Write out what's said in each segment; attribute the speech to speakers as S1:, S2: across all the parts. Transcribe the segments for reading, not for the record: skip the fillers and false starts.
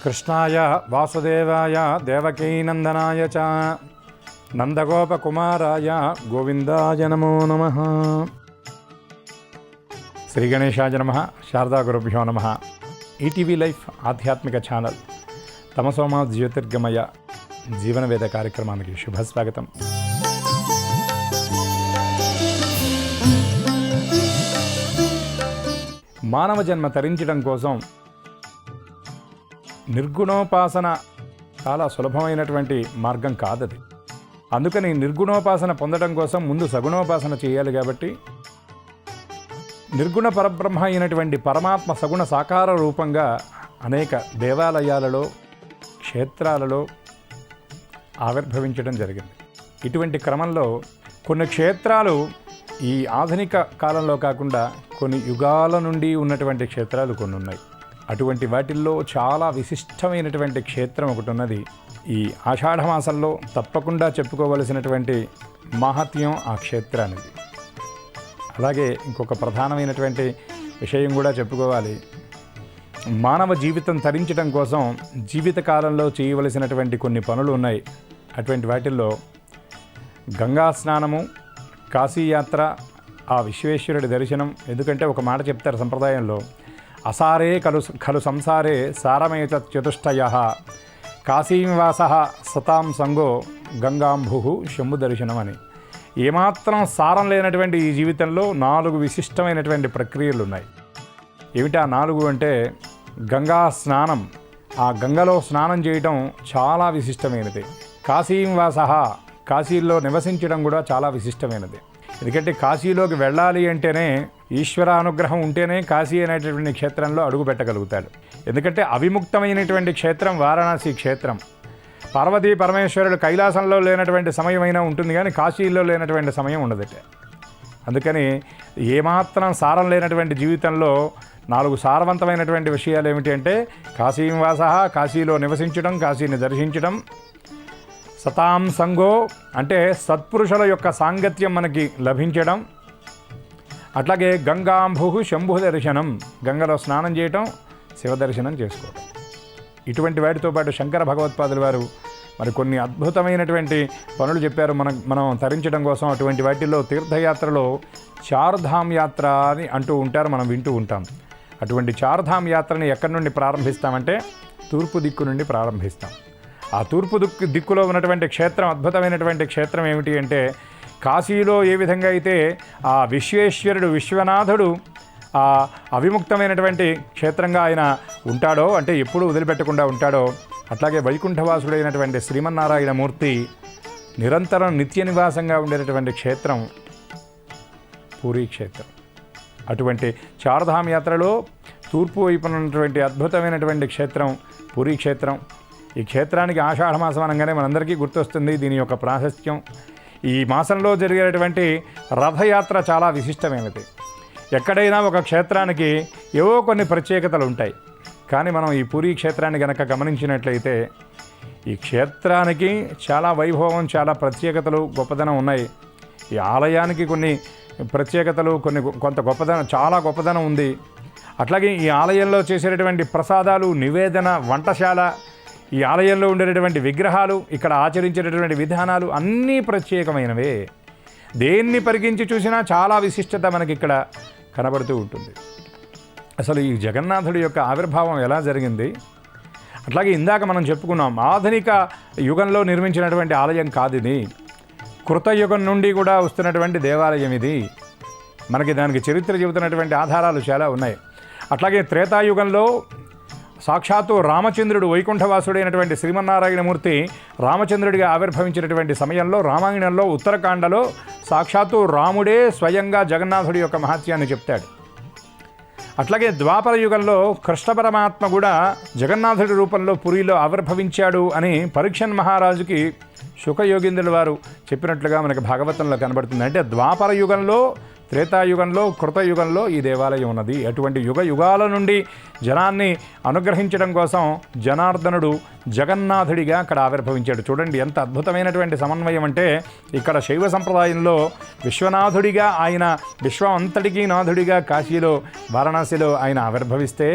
S1: కృష్ణాయ వాసుదేవాయ దేవకీనందనాయ చ నందగోపకుమారాయ గోవిందాయ నమో నమః. శ్రీ గణేశాయ నమః. శారదా గురుభ్యో నమః. ఈటీవీ లైఫ్ ఆధ్యాత్మిక ఛానల్ తమసోమా జ్యోతిర్గమయ జీవనవేద కార్యక్రమానికి శుభస్వాగతం. మానవ జన్మ తరించడం కోసం నిర్గుణోపాసన చాలా సులభమైనటువంటి మార్గం కాదది. అందుకని నిర్గుణోపాసన పొందడం కోసం ముందు సగుణోపాసన చేయాలి. కాబట్టి నిర్గుణ పరబ్రహ్మ అయినటువంటి పరమాత్మ సగుణ సాకార రూపంగా అనేక దేవాలయాలలో క్షేత్రాలలో ఆవిర్భవించడం జరిగింది. ఇటువంటి క్రమంలో కొన్ని క్షేత్రాలు ఈ ఆధునిక కాలంలో కాకుండా కొన్ని యుగాల నుండి ఉన్నటువంటి క్షేత్రాలు కొన్ని ఉన్నాయి. అటువంటి వాటిల్లో చాలా విశిష్టమైనటువంటి క్షేత్రం ఒకటి ఉన్నది. ఈ ఆషాఢమాసంలో తప్పకుండా చెప్పుకోవలసినటువంటి మహత్యం ఆ క్షేత్రానికి. అలాగే ఇంకొక ప్రధానమైనటువంటి విషయం కూడా చెప్పుకోవాలి. మానవ జీవితం తరించడం కోసం జీవితకాలంలో చేయవలసినటువంటి కొన్ని పనులు ఉన్నాయి. అటువంటి వాటిల్లో గంగా స్నానము, కాశీయాత్ర, ఆ విశ్వేశ్వరుడి దర్శనం. ఎందుకంటే ఒక మాట చెప్తారు సంప్రదాయంలో, అసారే ఖలు సంసారే సారమేత చతుష్టయః కాశీనివాస సతాం సంగో గంగాంభు శంభు దర్శనం అని. ఏమాత్రం సారం లేనటువంటి ఈ జీవితంలో 4 విశిష్టమైనటువంటి ప్రక్రియలు ఉన్నాయి. ఏమిటి ఆ 4 అంటే, గంగా స్నానం, ఆ గంగలో స్నానం చేయటం చాలా విశిష్టమైనది. కాశీనివాస, కాశీలో నివసించడం కూడా చాలా విశిష్టమైనది. ఎందుకంటే కాశీలోకి వెళ్ళాలి అంటేనే ఈశ్వర అనుగ్రహం ఉంటేనే కాశీ అనేటటువంటి క్షేత్రంలో అడుగు పెట్టగలుగుతాడు. ఎందుకంటే అవిముక్తమైనటువంటి క్షేత్రం వారణాసి క్షేత్రం. పార్వతీ పరమేశ్వరుడు కైలాసంలో లేనటువంటి సమయమైనా ఉంటుంది, కానీ కాశీలో లేనటువంటి సమయం ఉండదట. అందుకని ఏమాత్రం సారం లేనటువంటి జీవితంలో 4 సారవంతమైనటువంటి విషయాలు ఏమిటి అంటే, కాశీనివాస, కాశీలో నివసించడం, కాశీని దర్శించడం, సతాం సంగో అంటే సత్పురుషుల యొక్క సాంగత్యం మనకి లభించడం, అట్లాగే గంగాంభు శంభు దర్శనం, గంగలో స్నానం చేయటం, శివ దర్శనం చేసుకోవడం. ఇటువంటి వాటితో పాటు శంకర భగవత్పాదుల వారు మరి కొన్ని అద్భుతమైనటువంటి పనులు చెప్పారు మనం తరించడం కోసం. అటువంటి వాటిల్లో తీర్థయాత్రలో చార్ధామ్ యాత్ర అని అంటూ ఉంటారు, మనం వింటూ ఉంటాం. అటువంటి చార్ధామ్ యాత్రని ఎక్కడి నుండి ప్రారంభిస్తామంటే తూర్పు దిక్కు నుండి ప్రారంభిస్తాం. ఆ తూర్పు దిక్కులో ఉన్నటువంటి క్షేత్రం, అద్భుతమైనటువంటి క్షేత్రం ఏమిటి అంటే, కాశీలో ఏ విధంగా అయితే ఆ విశ్వేశ్వరుడు విశ్వనాథుడు ఆ అవిముక్తమైనటువంటి క్షేత్రంగా ఆయన ఉంటాడో, అంటే ఎప్పుడూ వదిలిపెట్టకుండా ఉంటాడో, అట్లాగే వైకుంఠవాసుడైనటువంటి శ్రీమన్నారాయణ మూర్తి నిరంతరం నిత్య నివాసంగా ఉండేటటువంటి క్షేత్రం పూరీ క్షేత్రం. అటువంటి చార్ధామ్ యాత్రలో తూర్పు వైపున ఉన్నటువంటి అద్భుతమైనటువంటి క్షేత్రం పూరీ క్షేత్రం. ఈ క్షేత్రానికి ఆషాఢమాసం అనగానే మనందరికీ గుర్తొస్తుంది దీని యొక్క ప్రాశస్త్యం. ఈ మాసంలో జరిగేటువంటి రథయాత్ర చాలా విశిష్టమైనది. ఎక్కడైనా ఒక క్షేత్రానికి ఏవో కొన్ని ప్రత్యేకతలు ఉంటాయి, కానీ మనం ఈ పూరీ క్షేత్రాన్ని కనుక గమనించినట్లయితే ఈ క్షేత్రానికి చాలా వైభవం, చాలా ప్రత్యేకతలు, గొప్పదనం ఉన్నాయి. ఈ ఆలయానికి కొన్ని ప్రత్యేకతలు, కొంత గొప్పదనం, చాలా గొప్పదనం ఉంది. అట్లాగే ఈ ఆలయంలో చేసేటటువంటి ప్రసాదాలు, నివేదన, వంటశాల, ఈ ఆలయంలో ఉండేటటువంటి విగ్రహాలు, ఇక్కడ ఆచరించేటటువంటి విధానాలు అన్నీ ప్రత్యేకమైనవే. దేన్ని పరికించి చూసినా చాలా విశిష్టత మనకి ఇక్కడ కనబడుతూ ఉంటుంది. అసలు ఈ జగన్నాథుడి యొక్క ఆవిర్భావం ఎలా జరిగింది? అట్లాగే ఇందాక మనం చెప్పుకున్నాం, ఆధునిక యుగంలో నిర్మించినటువంటి ఆలయం కాదు ఇది. కృతయుగం నుండి కూడా వస్తున్నటువంటి దేవాలయం ఇది. మనకి దానికి చరిత్ర చెబుతున్నటువంటి ఆధారాలు చాలా ఉన్నాయి. అట్లాగే త్రేతాయుగంలో సాక్షాత్తు రామచంద్రుడు, వైకుంఠవాసుడైనటువంటి శ్రీమన్నారాయణమూర్తి రామచంద్రుడిగా ఆవిర్భవించినటువంటి సమయంలో రామాయణంలో ఉత్తరకాండలో సాక్షాత్తు రాముడే స్వయంగా జగన్నాథుడి యొక్క మహత్యాన్ని చెప్తాడు. అట్లాగే ద్వాపర యుగంలో కృష్ణ పరమాత్మ కూడా జగన్నాథుడి రూపంలో పురిలో ఆవిర్భవించాడు అని పరీక్షన్ మహారాజుకి శుకయోగీంద్రుల వారు చెప్పినట్లుగా మనకి భాగవతంలో కనబడుతుంది. అంటే ద్వాపర యుగంలో, త్రేతాయుగంలో, కృతయుగంలో ఈ దేవాలయం ఉన్నది. అటువంటి యుగాల నుండి జనాన్ని అనుగ్రహించడం కోసం జనార్దనుడు జగన్నాథుడిగా అక్కడ ఆవిర్భవించాడు. చూడండి ఎంత అద్భుతమైనటువంటి సమన్వయం అంటే, ఇక్కడ శైవ సంప్రదాయంలో విశ్వనాథుడిగా ఆయన, విశ్వం అంతటికీ నాథుడిగా కాశీలో వారణాసిలో ఆయన ఆవిర్భవిస్తే,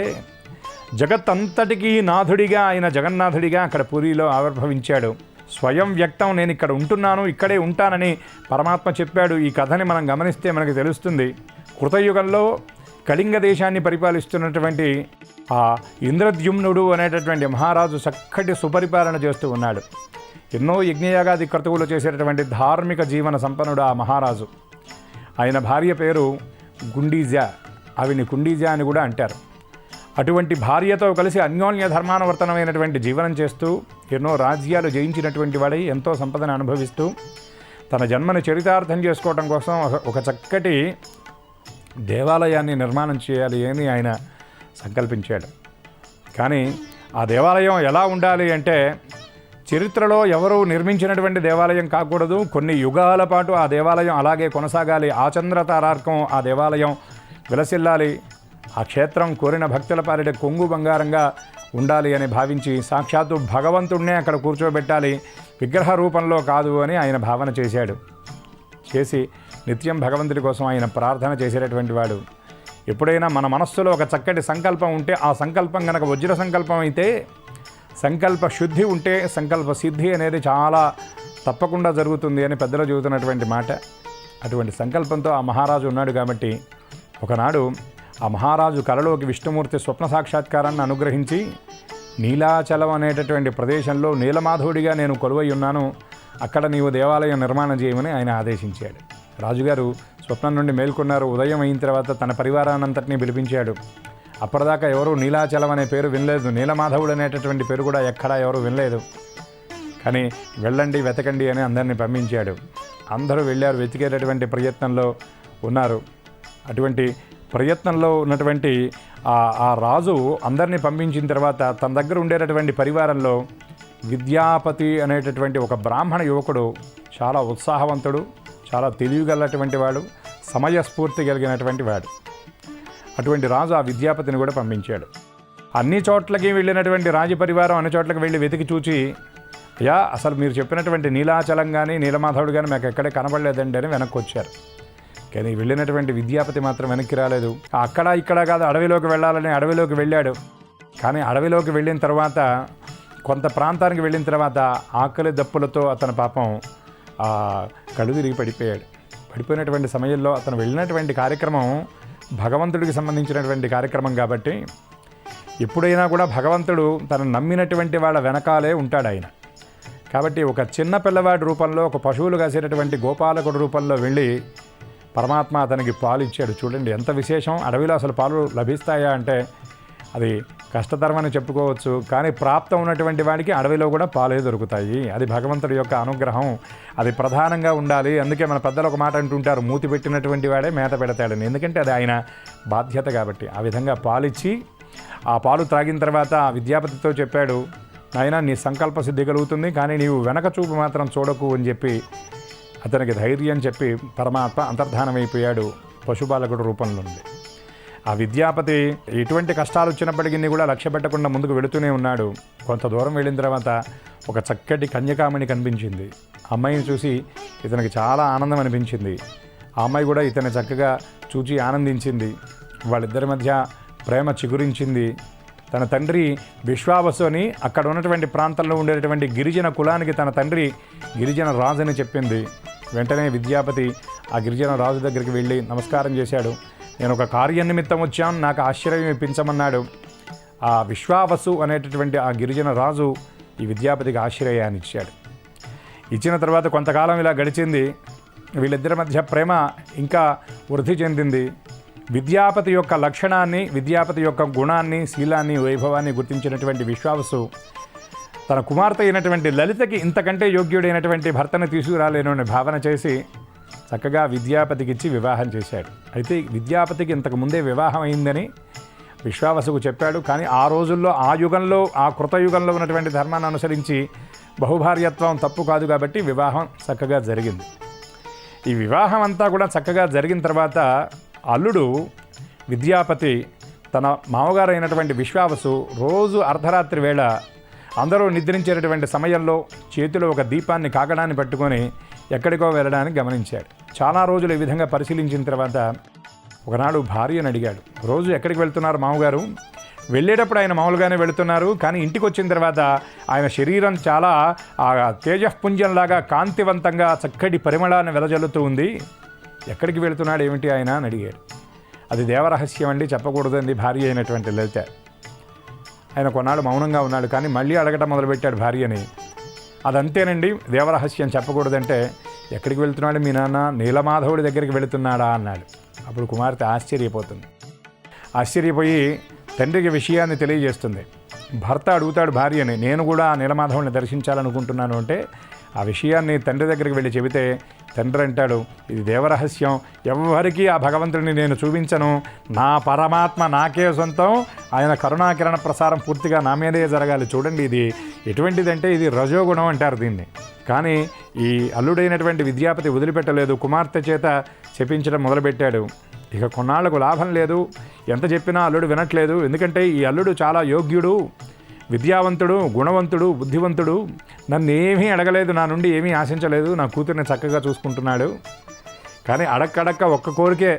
S1: జగత్తంతటికీ నాథుడిగా ఆయన జగన్నాథుడిగా అక్కడ పూరిలో ఆవిర్భవించాడు. స్వయం వ్యక్తం నేను ఇక్కడ ఉంటున్నాను, ఇక్కడే ఉంటానని పరమాత్మ చెప్పాడు. ఈ కథని మనం గమనిస్తే మనకు తెలుస్తుంది. కృతయుగంలో కళింగ దేశాన్ని పరిపాలిస్తున్నటువంటి ఆ ఇంద్రద్యుమ్నుడు అనేటటువంటి మహారాజు చక్కటి సుపరిపాలన చేస్తూ ఉన్నాడు. ఎన్నో యజ్ఞయాగాది క్రతువులు చేసేటటువంటి ధార్మిక జీవన సంపన్నుడు ఆ మహారాజు. ఆయన భార్య పేరు గుండీజా, ఆవిని కుండీజా అని కూడా అంటారు. అటువంటి భార్యతో కలిసి అన్యోన్య ధర్మానువర్తనమైనటువంటి జీవనం చేస్తూ ఎన్నో రాజ్యాలు జయించినటువంటి వాడై ఎంతో సంపదను అనుభవిస్తూ తన జన్మను చరితార్థం చేసుకోవడం కోసం ఒక చక్కటి దేవాలయాన్ని నిర్మాణం చేయాలి అని ఆయన సంకల్పించాడు. కానీ ఆ దేవాలయం ఎలా ఉండాలి అంటే చరిత్రలో ఎవరూ నిర్మించినటువంటి దేవాలయం కాకూడదు, కొన్ని యుగాల పాటు ఆ దేవాలయం అలాగే కొనసాగాలి, ఆచంద్రతారార్కం ఆ దేవాలయం విలసిల్లాలి, ఆ క్షేత్రం కోరిన భక్తుల పాలిట కొంగు బంగారంగా ఉండాలి అని భావించి సాక్షాత్తు భగవంతుడినే అక్కడ కూర్చోబెట్టాలి, విగ్రహ రూపంలో కాదు అని ఆయన భావన చేశాడు. చేసి నిత్యం భగవంతుడి కోసం ఆయన ప్రార్థన చేసేటటువంటి వాడు. ఎప్పుడైనా మన మనస్సులో ఒక చక్కటి సంకల్పం ఉంటే ఆ సంకల్పం కనుక వజ్ర సంకల్పం అయితే, సంకల్ప శుద్ధి ఉంటే సంకల్ప సిద్ధి అనేది చాలా తప్పకుండా జరుగుతుంది అని పెద్దలు చెబుతున్నటువంటి మాట. అటువంటి సంకల్పంతో ఆ మహారాజు ఉన్నాడు కాబట్టి ఒకనాడు ఆ మహారాజు కలలోకి విష్ణుమూర్తి స్వప్న సాక్షాత్కారాన్ని అనుగ్రహించి నీలాచలం అనేటటువంటి ప్రదేశంలో నీలమాధవుడిగా నేను కొలువై ఉన్నాను, అక్కడ నీవు దేవాలయం నిర్మాణం చేయమని ఆయన ఆదేశించాడు. రాజుగారు స్వప్నం నుండి మేల్కొన్నారు. ఉదయం అయిన తర్వాత తన పరివారానంతటినీ పిలిపించాడు. అప్పటిదాకా ఎవరూ నీలాచలం అనే పేరు వినలేదు, నీలమాధవుడు అనేటటువంటి పేరు కూడా ఎక్కడా ఎవరు వినలేదు. కానీ వెళ్ళండి వెతకండి అని అందరినీ పంపించాడు. అందరూ వెళ్ళారు, వెతికేటటువంటి ప్రయత్నంలో ఉన్నారు. అటువంటి ప్రయత్నంలో ఉన్నటువంటి ఆ రాజు అందరినీ పంపించిన తర్వాత తన దగ్గర ఉండేటటువంటి పరివారంలో విద్యాపతి అనేటటువంటి ఒక బ్రాహ్మణ యువకుడు, చాలా ఉత్సాహవంతుడు, చాలా తెలివిగలటువంటి వాడు, సమయస్ఫూర్తి కలిగినటువంటి వాడు. అటువంటి రాజు ఆ విద్యాపతిని కూడా పంపించాడు. అన్ని చోట్లకి వెళ్ళినటువంటి రాజపరివారం అన్ని చోట్లకి వెళ్ళి వెతికి చూచి, అయ్యా అసలు మీరు చెప్పినటువంటి నీలాచలం కానీ నీలమాధవుడు కానీ మాకు ఎక్కడే కనబడలేదండి అని వెనక్కి వచ్చారు. కానీ వెళ్ళినటువంటి విద్యాపతి మాత్రం వెనక్కి రాలేదు. అక్కడ ఇక్కడ కాదు, అడవిలోకి వెళ్ళాలని అడవిలోకి వెళ్ళాడు. కానీ అడవిలోకి వెళ్ళిన తర్వాత కొంత ప్రాంతానికి వెళ్ళిన తర్వాత ఆకలి దప్పులతో అతను పాపం కళ్ళు తిరిగి పడిపోయాడు. పడిపోయినటువంటి సమయంలో అతను వెళ్ళినటువంటి కార్యక్రమం భగవంతుడికి సంబంధించినటువంటి కార్యక్రమం కాబట్టి ఎప్పుడైనా కూడా భగవంతుడు తను నమ్మినటువంటి వాళ్ళ వెనకాలే ఉంటాడు ఆయన. కాబట్టి ఒక చిన్న పిల్లవాడి రూపంలో, ఒక పశువులు కాసేటటువంటి గోపాలకుడి రూపంలో వెళ్ళి పరమాత్మ అతనికి పాలు ఇచ్చాడు. చూడండి ఎంత విశేషం. అడవిలో అసలు పాలు లభిస్తాయా అంటే అది కష్టతరమని చెప్పుకోవచ్చు. కానీ ప్రాప్తం ఉన్నటువంటి వాడికి అడవిలో కూడా పాలే దొరుకుతాయి. అది భగవంతుడి యొక్క అనుగ్రహం, అది ప్రధానంగా ఉండాలి. అందుకే మన పెద్దలు ఒక మాట అంటుంటారు, మూతి పెట్టినటువంటి వాడే మేత పెడతాడని. ఎందుకంటే అది ఆయన బాధ్యత కాబట్టి. ఆ విధంగా పాలిచ్చి ఆ పాలు త్రాగిన తర్వాత విద్యాపతితో చెప్పాడు, నాయనా నీ సంకల్ప సిద్ధి కలుగుతుంది, కానీ నీవు వెనక చూపు మాత్రం చూడకు అని చెప్పి అతనికి ధైర్యం చెప్పి పరమాత్మ అంతర్ధానమైపోయాడు పశుపాలకుడు రూపంలో ఉంది. ఆ విద్యాపతి ఎటువంటి కష్టాలు వచ్చినప్పటికీ కూడా లక్ష్య పెట్టకుండా ముందుకు వెళుతూనే ఉన్నాడు. కొంత దూరం వెళ్ళిన తర్వాత ఒక చక్కటి కన్యకామణి కనిపించింది. అమ్మాయిని చూసి ఇతనికి చాలా ఆనందం అనిపించింది. ఆ అమ్మాయి కూడా ఇతన్ని చక్కగా చూచి ఆనందించింది. వాళ్ళిద్దరి మధ్య ప్రేమ చిగురించింది. తన తండ్రి విశ్వావసు అని అక్కడ ఉన్నటువంటి ప్రాంతంలో ఉండేటటువంటి గిరిజన కులానికి తన తండ్రి గిరిజన రాజు అని చెప్పింది. వెంటనే విద్యాపతి ఆ గిరిజన రాజు దగ్గరికి వెళ్ళి నమస్కారం చేశాడు. నేను ఒక కార్యనిమిత్తం వచ్చాను, నాకు ఆశ్చర్యం ఇప్పించమన్నాడు. ఆ విశ్వావసు అనేటటువంటి ఆ గిరిజన రాజు ఈ విద్యాపతికి ఆశ్రయాన్ని ఇచ్చాడు. ఇచ్చిన తర్వాత కొంతకాలం ఇలా గడిచింది. వీళ్ళిద్దరి మధ్య ప్రేమ ఇంకా వృద్ధి చెందింది. విద్యాపతి యొక్క లక్షణాన్ని, విద్యాపతి యొక్క గుణాన్ని, శీలాన్ని, వైభవాన్ని గుర్తించినటువంటి విశ్వావసు తన కుమార్తె అయినటువంటి లలితకి ఇంతకంటే యోగ్యుడైనటువంటి భర్తను తీసుకురాలేనని భావన చేసి చక్కగా విద్యాపతికి ఇచ్చి వివాహం చేశాడు. అయితే విద్యాపతికి ఇంతకు ముందే వివాహం అయిందని విశ్వావసుకు చెప్పాడు. కానీ ఆ రోజుల్లో, ఆ యుగంలో, ఆ కృతయుగంలో ఉన్నటువంటి ధర్మాన్ని అనుసరించి బహుభార్యత్వం తప్పు కాదు కాబట్టి వివాహం చక్కగా జరిగింది. ఈ వివాహం అంతా కూడా చక్కగా జరిగిన తర్వాత అల్లుడు విద్యాపతి తన మామగారు అయినటువంటి విశ్వావసు రోజు అర్ధరాత్రి వేళ అందరూ నిద్రించేటటువంటి సమయంలో చేతిలో ఒక దీపాన్ని, కాకడాన్ని పట్టుకొని ఎక్కడికో వెళ్ళడానికి గమనించాడు. చాలా రోజులు ఈ విధంగా పరిశీలించిన తర్వాత ఒకనాడు భార్యను అడిగాడు, రోజు ఎక్కడికి వెళ్తున్నారు మామగారు? వెళ్ళేటప్పుడు ఆయన మామూలుగానే వెళుతున్నారు, కానీ ఇంటికి వచ్చిన తర్వాత ఆయన శరీరం చాలా తేజఃపుంజంలాగా కాంతివంతంగా చక్కటి పరిమళాన్ని వెదజల్లుతూ ఉంది. ఎక్కడికి వెళుతున్నాడు ఏమిటి ఆయన అని అడిగాడు. అది దేవరహస్యం అండి, చెప్పకూడదండి భార్య అయినటువంటి లలిత. ఆయన కొన్నాళ్ళు మౌనంగా ఉన్నాడు, కానీ మళ్ళీ అడగటం మొదలుపెట్టాడు భార్యని. అదంతేనండి దేవరహస్యం, చెప్పకూడదంటే. ఎక్కడికి వెళ్తున్నాడు మీ నాన్న? నీలమాధవుడి దగ్గరికి వెళుతున్నాడా అన్నాడు. అప్పుడు కుమార్తె ఆశ్చర్యపోయి తండ్రికి విషయాన్ని తెలియజేస్తుంది. భర్త అడుగుతాడు భార్యని, నేను కూడా నీలమాధవుడిని దర్శించాలనుకుంటున్నాను అంటే ఆ విషయాన్ని తండ్రి దగ్గరికి వెళ్ళి చెబితే తండ్రి అంటాడు, ఇది దేవరహస్యం, ఎవ్వరికీ ఆ భగవంతుడిని నేను చూపించను, నా పరమాత్మ నాకే సొంతం, ఆయన కరుణాకిరణ ప్రసారం పూర్తిగా నా మీదే జరగాలి. చూడండి ఇది ఎటువంటిదంటే ఇది రజోగుణం అంటారు దీన్ని. కానీ ఈ అల్లుడైనటువంటి విద్యాపతి వదిలిపెట్టలేదు, కుమార్తె చేత చెప్పించడం మొదలుపెట్టాడు. ఇక కొన్నాళ్లకు లాభం లేదు, ఎంత చెప్పినా అల్లుడు వినట్లేదు. ఎందుకంటే ఈ అల్లుడు చాలా యోగ్యుడు, విద్యావంతుడు, గుణవంతుడు, బుద్ధివంతుడు, నన్ను ఏమీ అడగలేదు, నా నుండి ఏమీ ఆశించలేదు, నా కూతుర్ని చక్కగా చూసుకుంటున్నాడు. కానీ అడక్కడక్క ఒక్క కోరికే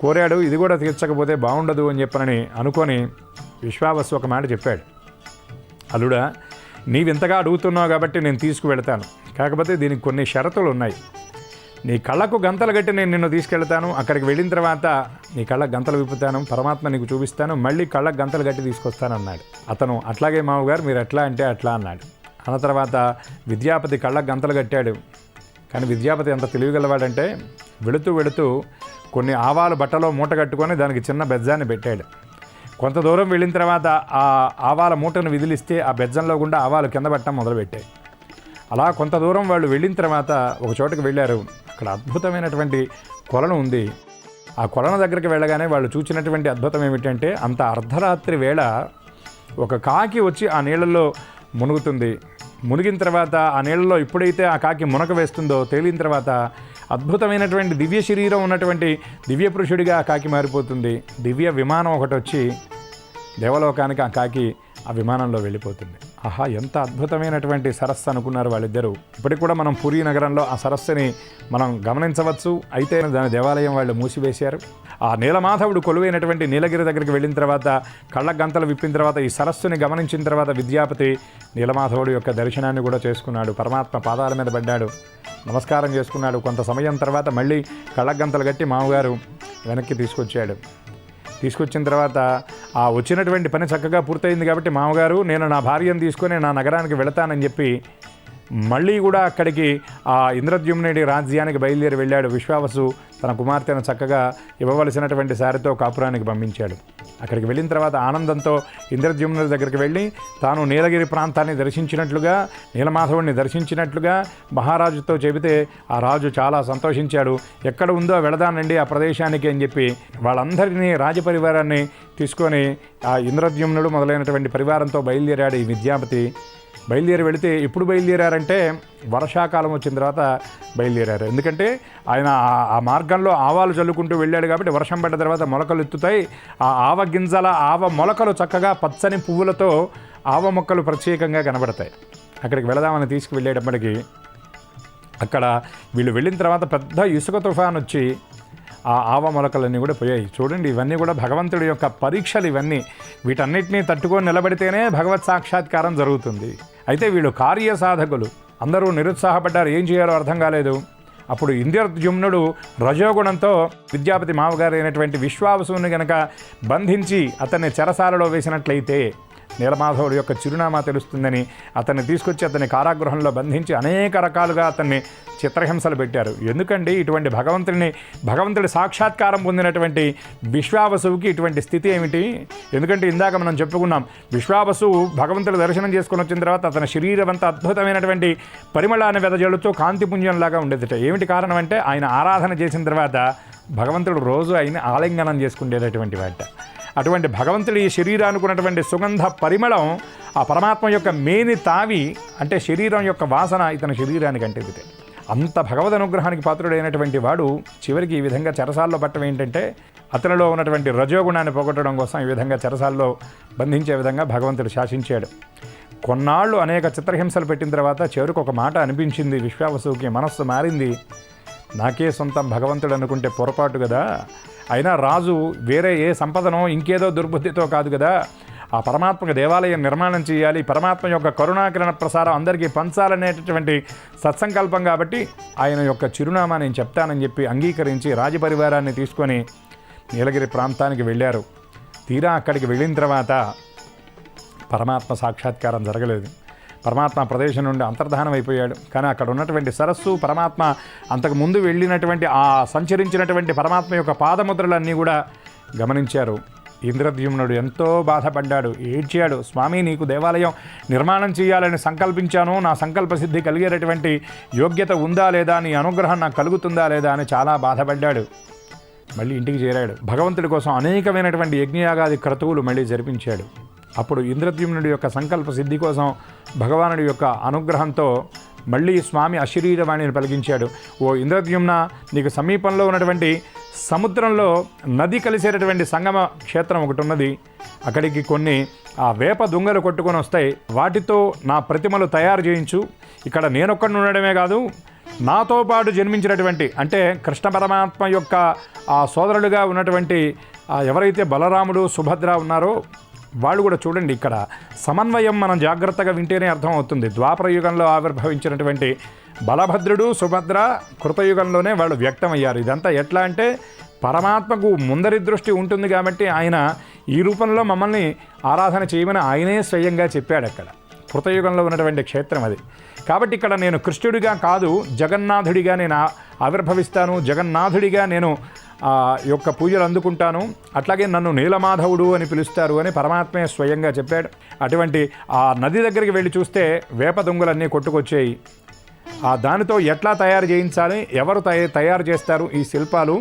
S1: కోరాడు, ఇది కూడా తీర్చకపోతే బాగుండదు అని చెప్పనని అనుకొని విశ్వావసు ఒక మాట చెప్పాడు. అల్లుడా, నీవింతగా అడుగుతున్నావు కాబట్టి నేను తీసుకువెళతాను, కాకపోతే దీనికి కొన్ని షరతులు ఉన్నాయి. నీ కళ్ళకు గంతలు కట్టి నేను నిన్ను తీసుకెళ్తాను, అక్కడికి వెళ్ళిన తర్వాత నీ కళ్ళకు గంతలు విప్పుతాను, పరమాత్మ నీకు చూపిస్తాను, మళ్ళీ కళ్ళకు గంతలు కట్టి తీసుకొస్తానన్నాడు. అతను అట్లాగే మామగారు మీరు ఎట్లా అంటే అట్లా అన్నాడు. అన్న తర్వాత విద్యాపతి కళ్ళకు గంతలు కట్టాడు. కానీ విద్యాపతి ఎంత తెలివిగలవాడంటే వెళుతూ కొన్ని ఆవాలు బట్టలో మూట కట్టుకొని దానికి చిన్న బెజ్జాన్ని పెట్టాడు. కొంత దూరం వెళ్ళిన తర్వాత ఆ ఆవాల మూటను విదిలిస్తే ఆ బెజ్జంలో గుండా ఆవాలు కింద పట్టడం మొదలుపెట్టాయి. అలా కొంత దూరం వాళ్ళు వెళ్ళిన తర్వాత ఒక చోటుకు వెళ్ళారు. అక్కడ అద్భుతమైనటువంటి కొలను ఉంది. ఆ కొలను దగ్గరికి వెళ్ళగానే వాళ్ళు చూసినటువంటి అద్భుతం ఏమిటంటే, అంత అర్ధరాత్రి వేళ ఒక కాకి వచ్చి ఆ నీళ్ళల్లో మునుగుతుంది. మునిగిన తర్వాత ఆ నీళ్ళలో ఎప్పుడైతే ఆ కాకి మునక వేస్తుందో తేలిన తర్వాత అద్భుతమైనటువంటి దివ్య శరీరం ఉన్నటువంటి దివ్య పురుషుడిగా ఆ కాకి మారిపోతుంది. దివ్య విమానం ఒకటి వచ్చి దేవలోకానికి ఆ కాకి ఆ విమానంలో వెళ్ళిపోతుంది. ఆహా, ఎంత అద్భుతమైనటువంటి సరస్సు అనుకున్నారు వాళ్ళిద్దరూ. ఇప్పటికి కూడా మనం పూరీ నగరంలో ఆ సరస్సుని మనం గమనించవచ్చు. అయితే దాని దేవాలయం వాళ్ళు మూసివేశారు. ఆ నీలమాధవుడు కొలువైనటువంటి నీలగిరి దగ్గరికి వెళ్ళిన తర్వాత కళ్ళ గంతలు విప్పిన తర్వాత ఈ సరస్సుని గమనించిన తర్వాత విద్యాపతి నీలమాధవుడు యొక్క దర్శనాన్ని కూడా చేసుకున్నాడు. పరమాత్మ పాదాల మీద పడ్డాడు, నమస్కారం చేసుకున్నాడు. కొంత సమయం తర్వాత మళ్ళీ కళ్ళ గంతలు కట్టి మామగారు వెనక్కి తీసుకొచ్చిన తర్వాత ఆ వచ్చినటువంటి పని చక్కగా పూర్తయింది కాబట్టి మామగారు నేను నా భార్యను తీసుకొని నా నగరానికి వెళతానని చెప్పి మళ్ళీ కూడా అక్కడికి ఆ ఇంద్రద్యుమ్నుడి రాజ్యానికి బయలుదేరి వెళ్ళాడు. విశ్వావసు తన కుమార్తెను చక్కగా ఇవ్వవలసినటువంటి సారితో కాపురానికి పంపించాడు. అక్కడికి వెళ్ళిన తర్వాత ఆనందంతో ఇంద్రద్యుమ్నుడి దగ్గరికి వెళ్ళి తాను నీలగిరి ప్రాంతాన్ని దర్శించినట్లుగా, నీలమాధవుడిని దర్శించినట్లుగా మహారాజుతో చెబితే ఆ రాజు చాలా సంతోషించాడు. ఎక్కడ ఉందో వెళదానండి ఆ ప్రదేశానికి అని చెప్పి వాళ్ళందరినీ రాజపరివారాన్ని తీసుకొని ఆ ఇంద్రద్యుమ్నుడు మొదలైనటువంటి పరివారంతో బయలుదేరాడు ఈ విద్యాపతి. బయలుదేరి వెళితే ఎప్పుడు బయలుదేరారంటే వర్షాకాలం వచ్చిన తర్వాత బయలుదేరారు. ఎందుకంటే ఆయన ఆ మార్గంలో ఆవాలు చల్లుకుంటూ వెళ్ళాడు కాబట్టి వర్షం పడ్డ తర్వాత మొలకలు ఎత్తుతాయి. ఆ ఆవ గింజల ఆవ మొలకలు చక్కగా పచ్చని పువ్వులతో ఆవ మొక్కలు ప్రత్యేకంగా కనబడతాయి. అక్కడికి వెళదామని తీసుకువెళ్ళేటప్పటికి అక్కడ వీళ్ళు వెళ్ళిన తర్వాత పెద్ద ఇసుక తుఫాన్ వచ్చి ఆ ఆవ మొలకలన్నీ కూడా పోయాయి. చూడండి, ఇవన్నీ కూడా భగవంతుడి యొక్క పరీక్షలు. ఇవన్నీ వీటన్నిటినీ తట్టుకొని నిలబడితేనే భగవత్ సాక్షాత్కారం జరుగుతుంది. అయితే వీళ్ళు కార్యసాధకులు, అందరూ నిరుత్సాహపడ్డారు, ఏం చేయాలో అర్థం కాలేదు. అప్పుడు ఇంద్రద్యుమ్నుడు రజోగుణంతో విద్యాపతి మామగారు అయినటువంటి విశ్వావసుని గనక బంధించి అతన్ని చెరసాలలో వేసినట్లయితే నీలమాధవుడి యొక్క చిరునామా తెలుస్తుందని అతన్ని తీసుకొచ్చి అతన్ని కారాగృహంలో బంధించి అనేక రకాలుగా అతన్ని చిత్రహింసలు పెట్టారు. ఎందుకండి ఇటువంటి భగవంతుడి సాక్షాత్కారం పొందినటువంటి విశ్వావసువుకి ఇటువంటి స్థితి ఏమిటి? ఎందుకంటే ఇందాక మనం చెప్పుకున్నాం, విశ్వావసువు భగవంతుడి దర్శనం చేసుకుని వచ్చిన తర్వాత అతని శరీరం అంతా అద్భుతమైనటువంటి పరిమళాన్ని వెదజల్లుతూ కాంతిపుంజంలాగా ఉండేదట. ఏమిటి కారణం అంటే ఆయన ఆరాధన చేసిన తర్వాత భగవంతుడు రోజు ఆయన ఆలింగనం చేసుకునేటటువంటి వాట. అటువంటి భగవంతుడి శరీరానికి ఉన్నటువంటి సుగంధ పరిమళం ఆ పరమాత్మ యొక్క మేని తావి, అంటే శరీరం యొక్క వాసన ఇతని శరీరానికి అంటేదితే. అంత భగవద్ అనుగ్రహానికి పాత్రుడైనటువంటి వాడు చివరికి ఈ విధంగా చెరసాల్లో పట్టడం ఏంటంటే అతనిలో ఉన్నటువంటి రజోగుణాన్ని పోగొట్టడం కోసం ఈ విధంగా చెరసాల్లో బంధించే విధంగా భగవంతుడు శాసించాడు. కొన్నాళ్ళు అనేక చిత్రహింసలు పెట్టిన తర్వాత చివరికి ఒక మాట అనిపించింది విశ్వావసుకి, మనస్సు మారింది. నాకే సొంతం భగవంతుడు అనుకుంటే పొరపాటు కదా, అయినా రాజు వేరే ఏ సంపదనో ఇంకేదో దుర్బుద్ధితో కాదు కదా, ఆ పరమాత్మకు దేవాలయం నిర్మాణం చేయాలి, పరమాత్మ యొక్క కరుణాకిరణ ప్రసారం అందరికీ పంచాలనేటటువంటి సత్సంకల్పం కాబట్టి ఆయన యొక్క చిరునామా నేను చెప్తానని చెప్పి అంగీకరించి రాజపరివారాన్ని తీసుకొని నీలగిరి ప్రాంతానికి వెళ్ళారు. తీరా అక్కడికి వెళ్ళిన తర్వాత పరమాత్మ సాక్షాత్కారం జరగలేదు. పరమాత్మ ప్రదేశం నుండి అంతర్ధానం అయిపోయాడు. కానీ అక్కడ ఉన్నటువంటి సరస్సు, పరమాత్మ అంతకు ముందు వెళ్ళినటువంటి ఆ సంచరించినటువంటి పరమాత్మ యొక్క పాదముద్రలన్నీ కూడా గమనించారు. ఇంద్రద్యుమ్నుడు ఎంతో బాధపడ్డాడు, ఏడ్చాడు. స్వామి, నీకు దేవాలయం నిర్మాణం చేయాలని సంకల్పించాను, నా సంకల్ప సిద్ధి కలిగేటటువంటి యోగ్యత ఉందా లేదా, నీ అనుగ్రహం నాకు కలుగుతుందా లేదా అని చాలా బాధపడ్డాడు. మళ్ళీ ఇంటికి చేరాడు. భగవంతుడి కోసం అనేకమైనటువంటి యజ్ఞయాగాది క్రతువులు మళ్ళీ జరిపించాడు. అప్పుడు ఇంద్రద్యుమ్నుడి యొక్క సంకల్ప సిద్ధి కోసం భగవానుడి యొక్క అనుగ్రహంతో మళ్ళీ స్వామి అశరీరవాణిని పలికించాడు. ఓ ఇంద్రద్యుమ్న, నీకు సమీపంలో ఉన్నటువంటి సముద్రంలో నది కలిసేటటువంటి సంగమ క్షేత్రం ఒకటి ఉన్నది. అక్కడికి కొన్ని ఆ వేప దుంగలు కొట్టుకొని వస్తాయి. వాటితో నా ప్రతిమలు తయారు చేయించు. ఇక్కడ నేనొక్కడిని ఉండడమే కాదు, నాతో పాటు జన్మించినటువంటి అంటే కృష్ణ పరమాత్మ యొక్క ఆ సోదరులుగా ఉన్నటువంటి ఎవరైతే బలరాముడు, సుభద్ర ఉన్నారో వాళ్ళు కూడా చూడండి. ఇక్కడ సమన్వయం మనం జాగ్రత్తగా వింటేనే అర్థమవుతుంది. ద్వాపర యుగంలో ఆవిర్భవించినటువంటి బలభద్రుడు, సుభద్ర కృతయుగంలోనే వాళ్ళు వ్యక్తమయ్యారు. ఇదంతా ఎట్లా అంటే పరమాత్మకు ముందరి దృష్టి ఉంటుంది కాబట్టి ఆయన ఈ రూపంలో మమ్మల్ని ఆరాధన చేయమని ఆయనే స్వయంగా చెప్పాడు. అక్కడ కృతయుగంలో ఉన్నటువంటి క్షేత్రం అది. కాబట్టి ఇక్కడ నేను కృష్ణుడిగా కాదు, జగన్నాథుడిగా నేను ఆవిర్భవిస్తాను, జగన్నాథుడిగా నేను యొక్క పూజలు అందుకుంటాను, అట్లాగే నన్ను నీలమాధవుడు అని పిలుస్తారు అని పరమాత్మే స్వయంగా చెప్పాడు. అటువంటి ఆ నది దగ్గరికి వెళ్ళి చూస్తే వేప దుంగలన్నీ కొట్టుకొచ్చాయి. దానితో ఎట్లా తయారు చేయించాలి, ఎవరు తయారు చేస్తారు ఈ శిల్పాలు,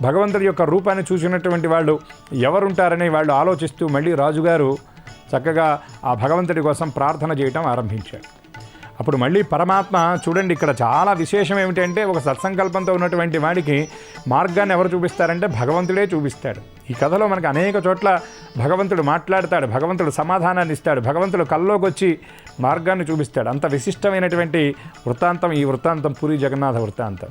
S1: భగవంతుడి యొక్క రూపాన్ని చూసినటువంటి వాళ్ళు ఎవరుంటారని వాళ్ళు ఆలోచిస్తూ మళ్ళీ రాజుగారు చక్కగా ఆ భగవంతుడి కోసం ప్రార్థన చేయటం ఆరంభించాడు. అప్పుడు మళ్ళీ పరమాత్మ చూడండి, ఇక్కడ చాలా విశేషం ఏమిటంటే ఒక సత్సంకల్పంతో ఉన్నటువంటి వాడికి మార్గాన్ని ఎవరు చూపిస్తారంటే భగవంతుడే చూపిస్తాడు. ఈ కథలో మనకు అనేక చోట్ల భగవంతుడు మాట్లాడతాడు, భగవంతుడు సమాధానాన్ని ఇస్తాడు, భగవంతుడు కల్లోకి వచ్చి మార్గాన్ని చూపిస్తాడు. అంత విశిష్టమైనటువంటి వృత్తాంతం ఈ వృత్తాంతం, పూరి జగన్నాథ వృత్తాంతం.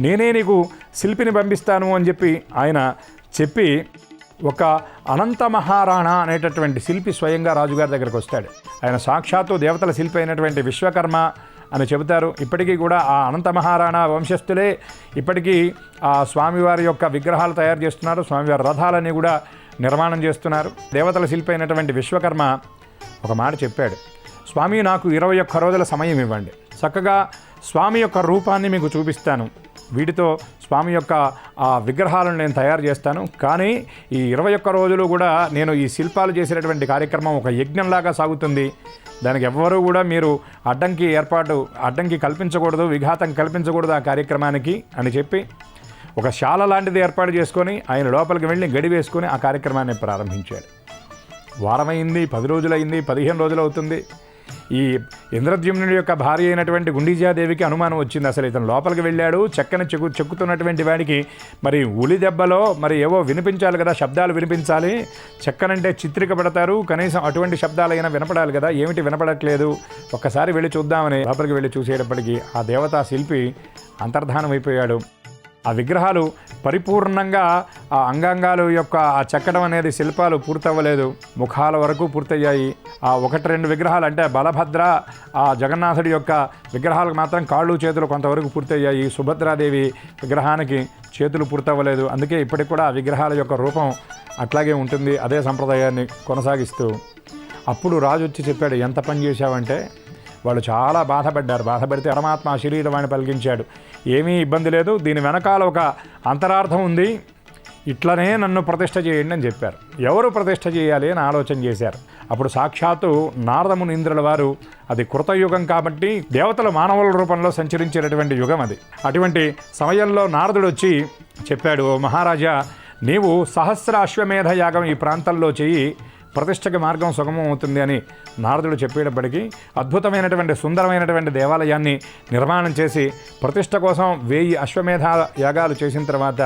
S1: నేనే నీకు శిల్పిని పంపిస్తాను అని చెప్పి ఆయన చెప్పి ఒక అనంత మహారాణా అనేటటువంటి శిల్పి స్వయంగా రాజుగారి దగ్గరికి వస్తాడు. ఆయన సాక్షాత్తు దేవతల శిల్పి అయినటువంటి విశ్వకర్మ అని చెబుతారు. ఇప్పటికీ కూడా ఆ అనంత మహారాణా వంశస్థులే ఇప్పటికీ ఆ స్వామివారి యొక్క విగ్రహాలు తయారు చేస్తున్నారు, స్వామివారి రథాలన్నీ కూడా నిర్మాణం చేస్తున్నారు. దేవతల శిల్పి అయినటువంటి విశ్వకర్మ ఒక మాట చెప్పాడు, స్వామి నాకు 21 రోజుల సమయం ఇవ్వండి, చక్కగా స్వామి యొక్క రూపాన్ని మీకు చూపిస్తాను, వీటితో స్వామి యొక్క ఆ విగ్రహాలను నేను తయారు చేస్తాను. కానీ ఈ 21 రోజులు కూడా నేను ఈ శిల్పాలు చేసేటటువంటి కార్యక్రమం ఒక యజ్ఞంలాగా సాగుతుంది, దానికి ఎవ్వరూ కూడా మీరు అడ్డంకి కల్పించకూడదు, విఘాతం కల్పించకూడదు ఆ కార్యక్రమానికి అని చెప్పి ఒక శాల లాంటిది ఏర్పాటు చేసుకొని ఆయన లోపలికి వెళ్ళి గడి వేసుకొని ఆ కార్యక్రమాన్ని ప్రారంభించాడు. వారమైంది, 10 రోజులైంది, 15 రోజులు అవుతుంది. ఈ ఇంద్రద్యుమ్నుడి యొక్క భార్య అయినటువంటి గుండిజాదేవికి అనుమానం వచ్చింది. అసలు ఇతను లోపలికి వెళ్ళాడు, చెక్కని చెక్కుతున్నటువంటి వాడికి మరి ఉలి దెబ్బలో మరి ఏవో వినిపించాలి కదా, శబ్దాలు వినిపించాలి, చెక్కనంటే చిత్రిక పెడతారు, కనీసం అటువంటి శబ్దాలైనా వినపడాలి కదా, ఏమిటి వినపడట్లేదు, ఒక్కసారి వెళ్ళి చూద్దామని లోపలికి వెళ్ళి చూసేటప్పటికి ఆ దేవతా శిల్పి అంతర్ధానం అయిపోయాడు. ఆ విగ్రహాలు పరిపూర్ణంగా ఆ అంగాంగాలు యొక్క ఆ చెక్కడం అనేది శిల్పాలు పూర్తవ్వలేదు, ముఖాల వరకు పూర్తయ్యాయి. ఆ 1-2 విగ్రహాలు అంటే బలభద్ర ఆ జగన్నాథుడి యొక్క విగ్రహాలకు మాత్రం కాళ్ళు చేతులు కొంతవరకు పూర్తయ్యాయి. సుభద్రాదేవి విగ్రహానికి చేతులు పూర్తవ్వలేదు. అందుకే ఇప్పటికి కూడా ఆ విగ్రహాల యొక్క రూపం అట్లాగే ఉంటుంది, అదే సంప్రదాయాన్ని కొనసాగిస్తూ. అప్పుడు రాజు వచ్చి చెప్పాడు, ఎంత పని చేశావంటే. వాళ్ళు చాలా బాధపడ్డారు. బాధపడితే పరమాత్మ శరీరవాణి పలికించాడు, ఏమీ ఇబ్బంది లేదు, దీని వెనకాల ఒక అంతరార్థం ఉంది, ఇట్లనే నన్ను ప్రతిష్ఠ చేయండి అని చెప్పారు. ఎవరు ప్రతిష్ఠ చేయాలి అని ఆలోచన చేశారు. అప్పుడు సాక్షాత్తు నారదముని ఇంద్రుల వారు, అది కృతయుగం కాబట్టి దేవతలు మానవుల రూపంలో సంచరించేటటువంటి యుగం అది. అటువంటి సమయంలో నారదుడు వచ్చి చెప్పాడు, ఓ మహారాజా, నీవు సహస్ర అశ్వమేధ యాగం ఈ ప్రాంతంలో చెయ్యి, ప్రతిష్టకి మార్గం సుగమం అవుతుంది అని నారదుడు చెప్పేటప్పటికీ అద్భుతమైనటువంటి సుందరమైనటువంటి దేవాలయాన్ని నిర్మాణం చేసి ప్రతిష్ట కోసం 1000 అశ్వమేధ యాగాలు చేసిన తర్వాత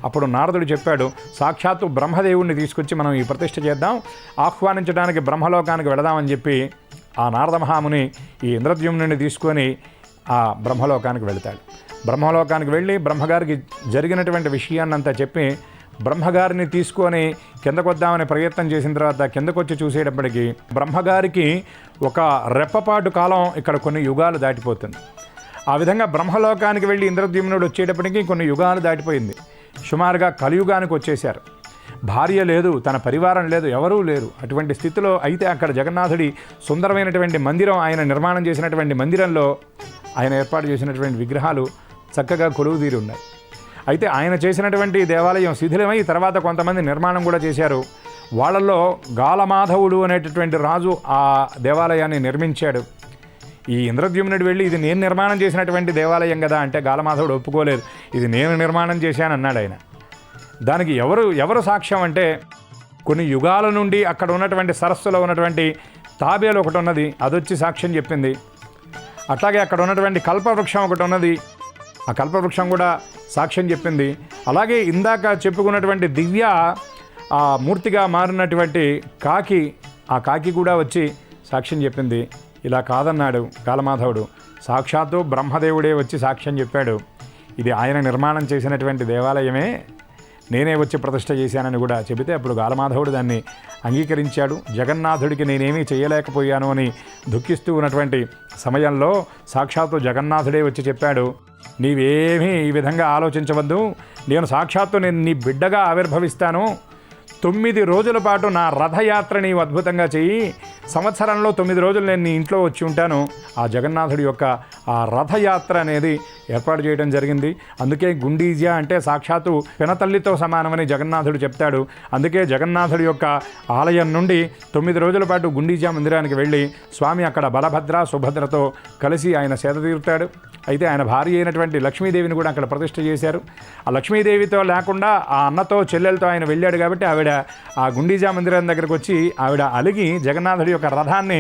S1: అప్పుడు నారదుడు చెప్పాడు, సాక్షాత్తు బ్రహ్మదేవుణ్ణి తీసుకొచ్చి మనం ఈ ప్రతిష్ట చేద్దాం, ఆహ్వానించడానికి బ్రహ్మలోకానికి వెళదామని చెప్పి ఆ నారద మహాముని ఈ ఇంద్రద్యుమ్నుని తీసుకొని ఆ బ్రహ్మలోకానికి వెళతాడు. బ్రహ్మలోకానికి వెళ్ళి బ్రహ్మగారికి జరిగినటువంటి విషయాన్నంతా చెప్పి బ్రహ్మగారిని తీసుకొని కిందకొద్దామని ప్రయత్నం చేసిన తర్వాత కిందకొచ్చి చూసేటప్పటికి బ్రహ్మగారికి ఒక రెప్పపాటు కాలం ఇక్కడ కొన్ని యుగాలు దాటిపోతుంది. ఆ విధంగా బ్రహ్మలోకానికి వెళ్ళి ఇంద్రద్యుమ్నుడు వచ్చేటప్పటికి కొన్ని యుగాలు దాటిపోయింది. సుమారుగా కలియుగానికి వచ్చేశారు. భార్య లేదు, తన పరివారం లేదు, ఎవరూ లేరు. అటువంటి స్థితిలో అయితే అక్కడ జగన్నాథుడి సుందరమైనటువంటి మందిరం, ఆయన నిర్మాణం చేసినటువంటి మందిరంలో ఆయన ఏర్పాటు చేసినటువంటి విగ్రహాలు చక్కగా కొలువుదీరి ఉన్నాయి. అయితే ఆయన చేసినటువంటి దేవాలయం శిథిలమై తర్వాత కొంతమంది నిర్మాణం కూడా చేశారు. వాళ్ళల్లో గాలమాధవుడు అనేటటువంటి రాజు ఆ దేవాలయాన్ని నిర్మించాడు. ఈ ఇంద్రద్యుమ్నుడు వెళ్ళి ఇది నేను నిర్మాణం చేసినటువంటి దేవాలయం కదా అంటే గాలమాధవుడు ఒప్పుకోలేదు. ఇది నేను నిర్మాణం చేశాను అన్నాడు ఆయన. దానికి ఎవరు సాక్ష్యం అంటే కొన్ని యుగాల నుండి అక్కడ ఉన్నటువంటి సరస్సులో ఉన్నటువంటి తాబేలు ఒకటి ఉన్నది, అదొచ్చి సాక్ష్యం చెప్పింది. అట్లాగే అక్కడ ఉన్నటువంటి కల్పవృక్షం ఒకటి ఉన్నది, ఆ కల్పవృక్షం కూడా సాక్ష్యం చెప్పింది. అలాగే ఇందాక చెప్పుకున్నటువంటి దివ్య ఆ మూర్తిగా మారినటువంటి కాకి, ఆ కాకి కూడా వచ్చి సాక్ష్యం చెప్పింది. ఇలా కాదన్నాడు గాలమాధవుడు. సాక్షాత్తు బ్రహ్మదేవుడే వచ్చి సాక్ష్యం చెప్పాడు, ఇది ఆయన నిర్మాణం చేసినటువంటి దేవాలయమే, నేనే వచ్చి ప్రతిష్ఠ చేశానని కూడా చెబితే అప్పుడు గాలమాధవుడు దాన్ని అంగీకరించాడు. జగన్నాథుడికి నేనేమీ చేయలేకపోయాను అని దుఃఖిస్తూ ఉన్నటువంటి సమయంలో సాక్షాత్తు జగన్నాథుడే వచ్చి చెప్పాడు, నీవేమీ ఈ విధంగా ఆలోచించవద్దు, నేను సాక్షాత్తు నీ బిడ్డగా ఆవిర్భవిస్తాను. 9 రోజుల పాటు నా రథయాత్ర నీవు అద్భుతంగా చెయ్యి, సంవత్సరంలో 9 రోజులు నేను నీ ఇంట్లో వచ్చి ఉంటాను. ఆ జగన్నాథుడి యొక్క ఆ రథయాత్ర అనేది ఏర్పాటు చేయడం జరిగింది. అందుకే గుండీజా అంటే సాక్షాత్తు పినతల్లితో సమానమని జగన్నాథుడు చెప్తాడు. అందుకే జగన్నాథుడి యొక్క ఆలయం నుండి 9 రోజుల పాటు గుండీజా మందిరానికి వెళ్ళి స్వామి అక్కడ బలభద్ర సుభద్రతో కలిసి ఆయన సేద తీరుతాడు. అయితే ఆయన భార్య అయినటువంటి లక్ష్మీదేవిని కూడా అక్కడ ప్రతిష్ఠ చేశారు. ఆ లక్ష్మీదేవితో లేకుండా ఆ అన్నతో చెల్లెలతో ఆయన వెళ్ళాడు కాబట్టి ఆవిడ ఆ గుండీజా మందిరం దగ్గరకు వచ్చి ఆవిడ అలిగి జగన్నాథుడి యొక్క రథాన్ని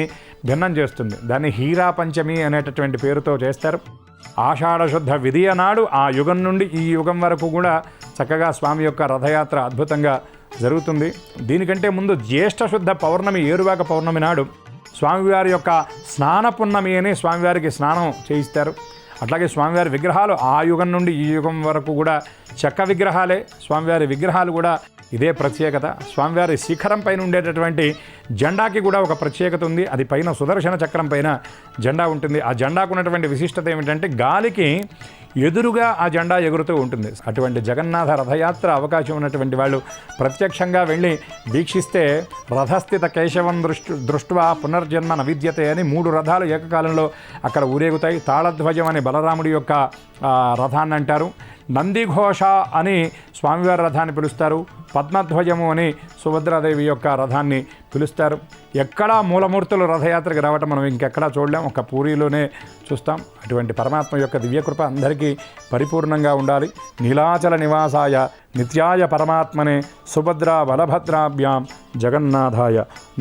S1: భిన్నం చేస్తుంది. దాన్ని హీరా పంచమి అనేటటువంటి పేరుతో చేస్తారు. ఆషాఢ శుద్ధ విధియ నాడు ఆ యుగం నుండి ఈ యుగం వరకు కూడా చక్కగా స్వామి యొక్క రథయాత్ర అద్భుతంగా జరుగుతుంది. దీనికంటే ముందు జ్యేష్ఠ శుద్ధ పౌర్ణమి, ఏరువాక పౌర్ణమి నాడు స్వామివారి యొక్క స్నాన పున్నమి అని స్వామివారికి స్నానం చేయిస్తారు. అట్లాగే స్వామివారి విగ్రహాలు ఆ యుగం నుండి ఈ యుగం వరకు కూడా చెక్క విగ్రహాలే. స్వామివారి విగ్రహాలు కూడా ఇదే ప్రత్యేకత. స్వామివారి శిఖరం పైన ఉండేటటువంటి జెండాకి కూడా ఒక ప్రత్యేకత ఉంది. అది పైన సుదర్శన చక్రం పైన జెండా ఉంటుంది. ఆ జెండాకు ఉన్నటువంటి విశిష్టత ఏమిటంటే గాలికి ఎదురుగా ఆ జెండా ఎగురుతూ ఉంటుంది. అటువంటి జగన్నాథ రథయాత్ర అవకాశం ఉన్నటువంటి వాళ్ళు ప్రత్యక్షంగా వెళ్ళి వీక్షిస్తే రథస్థిత కేశవం దృష్ట్వా పునర్జన్మ నవిద్యతే అని 3 రథాలు ఏకకాలంలో అక్కడ ఊరేగుతాయి. తాళధ్వజం అని బలరాముడి యొక్క రథాన్ని అంటారు. నందిఘోష అని స్వామివారి రథాన్ని పిలుస్తారు. పద్మధ్వజము అని సుభద్రాదేవి యొక్క రథాన్ని పిలుస్తారు. ఎక్కడా మూలమూర్తులు రథయాత్రకు రావటం మనం ఇంకెక్కడా చూడలేం, ఒక పూరిలోనే చూస్తాం. అటువంటి పరమాత్మ యొక్క దివ్యకృప అందరికీ పరిపూర్ణంగా ఉండాలి. నీలాచల నివాసాయ నిత్యాయ పరమాత్మనే సుభద్రా బలభద్రాభ్యాం జగన్నాథాయ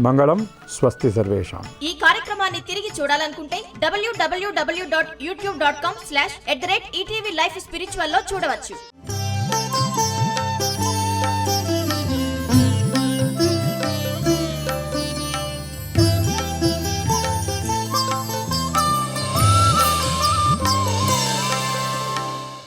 S1: మంగళం. స్వస్తి సర్వేషాం.
S2: ఈ కార్యక్రమాన్ని తిరిగి చూడాలనుకుంటే www.youtube.com/@ETV Life Spiritual లో చూడవచ్చు.